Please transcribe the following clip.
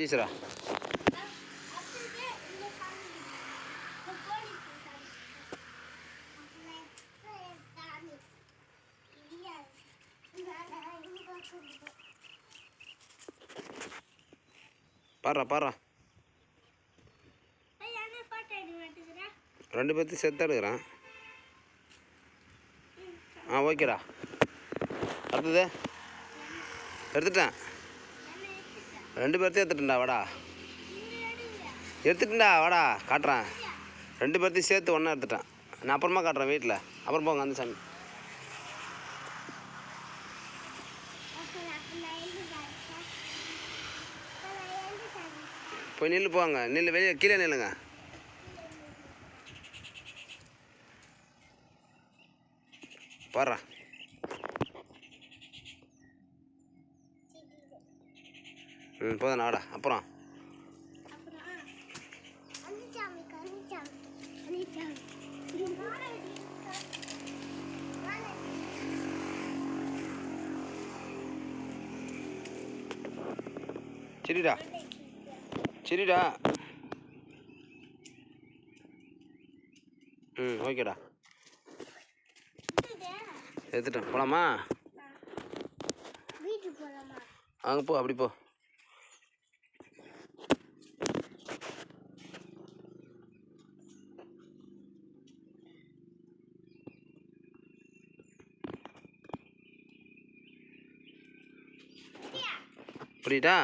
ஈஸ்வரா பாடுறா பாடுறா ரெண்டு பேர்த்தையும் சேர்த்து எடுக்கிறேன். ஆ ஓகேடா. அடுத்தது எடுத்துட்டேன். ரெண்டு பேர்த்தையும் எடுத்துட்டேன்டா. வாடா எடுத்துட்டேன்டா. வாடா காட்டுறேன். ரெண்டு பேர்த்தையும் சேர்த்து ஒன்றா எடுத்துட்டேன். நான் அப்புறமா காட்டுறேன் வீட்டில். அப்புறம் போங்க அந்த சாமி. போய் நில்லு போங்க. நில்லு வெளியே கீழே நில்லுங்க. பாடுறா போதும் வாடா. அப்புறம் சரிடா சரிடா. ஓகேடா. எடுத்துட்டேன். போகலாமா? அங்கே போ. அப்படி போ. புரியுதா?